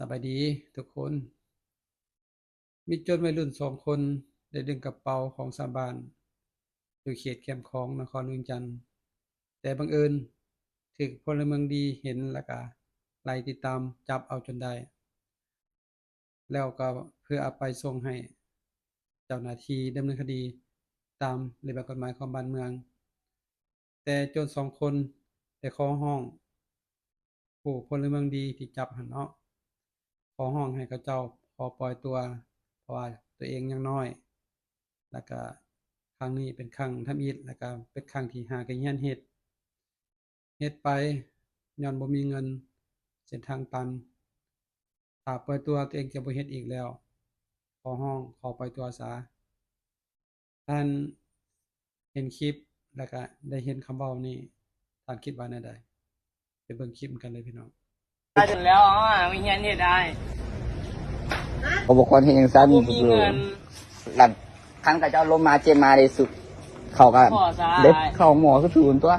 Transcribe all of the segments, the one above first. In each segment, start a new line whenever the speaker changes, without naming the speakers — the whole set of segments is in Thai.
สบายดีทุกคนมีโจรวัยรุ่น2คนได้ดึงกระเป๋าของชาวบ้านอยู่เขตแคมป์ของนครเวียงจันทน์แต่บังเอิญถูกพลเมืองดีเห็นแล้วก็ไล่ติดตามจับเอาจนได้แล้วก็เพื่อเอาไปส่งให้เจ้าหน้าที่ดำเนินคดีตามระเบียบกฎหมายของบ้านเมืองแต่โจร2คนได้ขอร้องผู้พลเมืองดีที่จับหั้นเนาะขอร้องให้เขาเจ้าขอปล่อยตัวเพราะว่าตัวเองยังน้อยแล้วก็ครั้งนี้เป็นครั้งทำอิฐแล้วก็เป็นครั้งที่5ก็เฮียนเฮ็ดไปญ้อนบ่มีเงินเส้นทางตันถ้าปล่อยตัวตัวเองจะบ่เฮ็ดอีกแล้วขอร้องขอปล่อยตัวซะท่านเห็นคลิปแล้วก็ได้เห็นคำเว้านี้ท่านคิดว่าแนวใดไปเบิ่งคลิปกันเลยพี่น้อง
ได้จนแล้วมีเงินเฮ็ดได้
อุปกรณ์เฮ็ดจังซั่น
บ่มีเงิน
หลังคันเขาเจ้าลมมาเจมมาได้สุดเขาก็เด็ดเข้าหมอคือศูนย์ตัว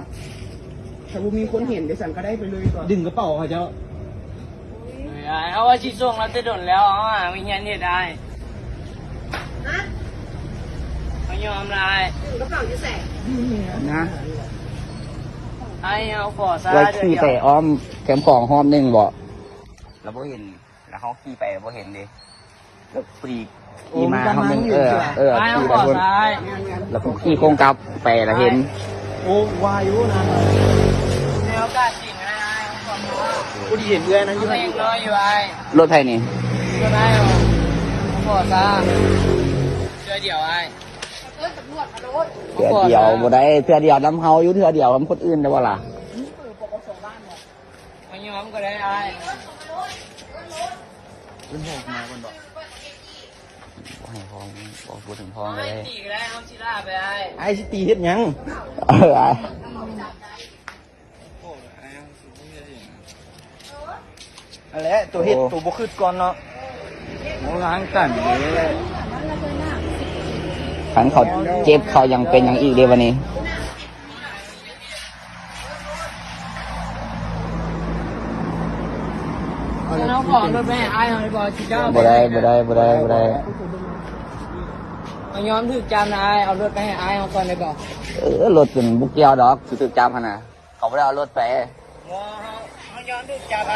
ถ้าบ่มีคนเห็นได้สั่นก็ได้ไปเลยก่อน
ดึงกระเป๋าเขาเจ้า
เอาว่าสิส่งแล้วจะโดนแล้วมีเงินเฮ็ดได้
ฮะ
ไม่ยอมลาย
ถึงกระเป๋าจะแสก
นะ
ให้เอาขอซะ
ไว้ขี่ไปอ้อมแคมป์ของห้อมหนึงบ่แล้วบ่เห็นแล้วเขาขี่ไปบ่เห็นดิแล้วปรีขี่มาห้อมหนึง
ให้เอา
ขี่
ข
ไป
อ
คน
ซะ
แล้วผมขี่โค้งกลับไปแล้วเห็น
โอ้วายุนะ
มีโอกาสจริงให้เอาขอซะ
กูเห็นเอื้อนั้นอยู่
ก็ยังรออยู่
รถไผนี่
ก็ได้ขอซะเชื่อเดียว
เทื่อเดียวบ่ได้เทื่อเดียวนํเฮาอยู่เทื่อเดียวนํคนอื่นได้บ่ล่ะ
ไม่ยอมก็ได้
เป็นหกมาคนบอก
บ่ให้พ้องบ่พูดถึงพ้องเล
ไม่
ย
ตีก็ได้เอาชิลาไป
ไอ้สิตีเฮ็ดหยังอะไรตัวเฮ็ดตัวบ่คือก่อนเนาะโมล้างกันเลย
คันเขาเจ็บเขายังเป็นอย่างอีกเด้วันนี้
เอาของรถไปให้เอาไปบอกชิเจ้า
บ่ได้
เอาย้อมถึกจำนายเอารถไปให้เอาก่อนเลยบอก
รถเป็นบุกเกี่ยวดอกสุดๆจำหั่นน่ะเขาบ่ได้เอารถไป
เอาย้อมถึกจำเ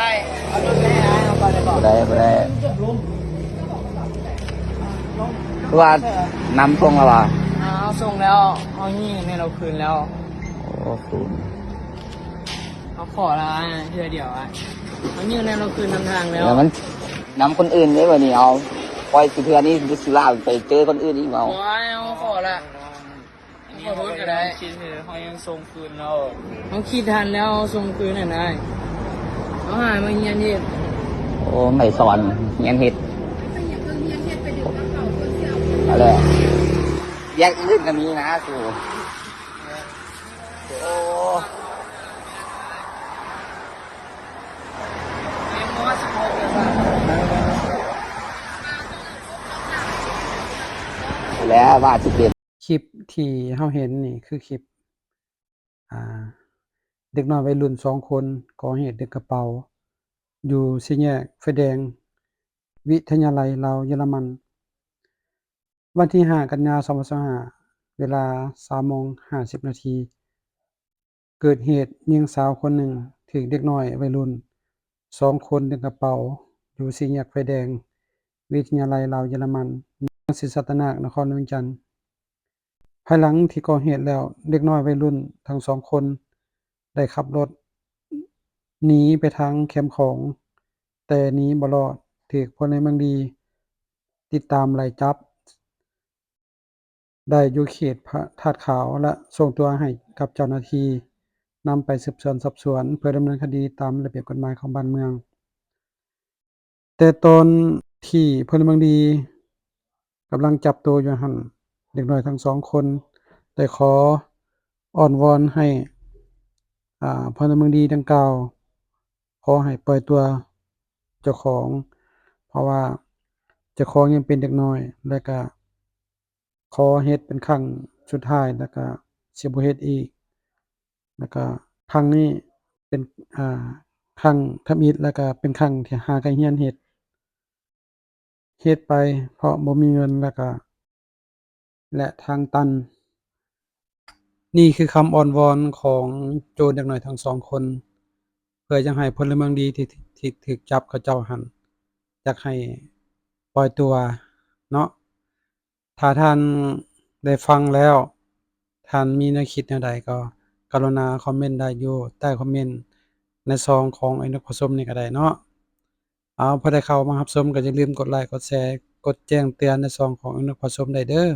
อารถไปให้เอาก่อนเลยบอก
บ่ได้คือว่านำส่งแล้วว่ะ
เอาส่งแล้วเอานี่ในเราคืนแล้ว
โอ้โห
เขาขอละเดี๋ยวเอานี่ในเราคืนนำทางแล้ว
มันนำคนอื่นได้บ่นี่เอาปล่อยสิเทื่อนี้สิลาไปเจอคนอื่นอีกเอา
ขอละขอโทษก็ได้คิดเขายังส่งคืนเราเขาคิดทันแล้วส่งคืนได้เขาหายมาเงียนเฮ็ด
โอ้ไม่สอนเงียนเฮ็ดอะไรแยกอื่นก็มีนะสู่โอ้แล้วว่าสิเป็น
คลิปที่เฮาเห็นนี่คือคลิปเด็กน้อยวัยรุ่น2คนก่อเหตุดึงกระเป๋าอยู่สี่แยกไฟแดงวิทยาลัยลาวเยอรมันวันที่5กันยายน2025เวลา 3:50 นาทีเกิดเหตุหญิงสาวคนหนึ่งถูกเด็กน้อยวัยรุ่น2คนดึงกระเป๋าอยู่สี่แยกไฟแดงวิทยาลัยลาวเยอรมันศรีสัตนานครเวียงจันทน์ภายหลังที่ก่อเหตุแล้วเด็กน้อยวัยรุ่นทั้ง2คนได้ขับรถหนีไปทางแคมป์ของแต่หนีบ่รอดถูกพลเมืองดีติดตามไล่จับได้อยู่เขตธาตุขาวและส่งตัวให้กับเจ้าหน้าที่นำไปสืบสวนสอบสวนเพื่อดำเนินคดีตามระเบียบกฎหมายของบ้านเมืองแต่ตอนที่พลเมืองดีกำลังจับตัวอยู่หั่นเด็กน้อยทั้ง2คนได้ขออ้อนวอนให้พลเมืองดีดังกล่าวขอให้ปล่อยตัวเจ้าของเพราะว่าเจ้าของยังเป็นเด็กน้อยและก็ขอเฮ็ดเป็นครั้งสุดท้ายแล้วก็สิบ่เฮ็ดอีกแล้วก็ครั้งนี้เป็นครั้งทำอิฐแล้วก็เป็นครั้งที่5ก็เฮียนเฮ็ด เฮ็ดไปเพราะบ่มีเงินแล้วก็และทางตัน นี่คือคำอ้อนวอนของโจรเด็กน้อยทั้งสองคน เพื่อจะให้พลเมืองดีที่ถูกจับเขาเจ้าหั้นอยากให้ปล่อยตัวเนาะถ้าท่านได้ฟังแล้วท่านมีแนวคิดแนวใดก็กรุณาคอมเมนต์ได้อยู่ใต้คอมเมนต์ในช่องของไอ้นกผสมนี่ก็ได้เนาะเอาพอได้เข้ามารับชมก็อย่าลืมกดไลค์กดแชร์กดแจ้งเตือนในช่องของไอ้นกผสมได้เด้อ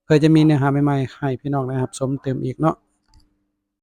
เพื่อจะมีเนื้อหาใหม่ๆให้พี่น้องได้รับชมเติมอีกเนาะ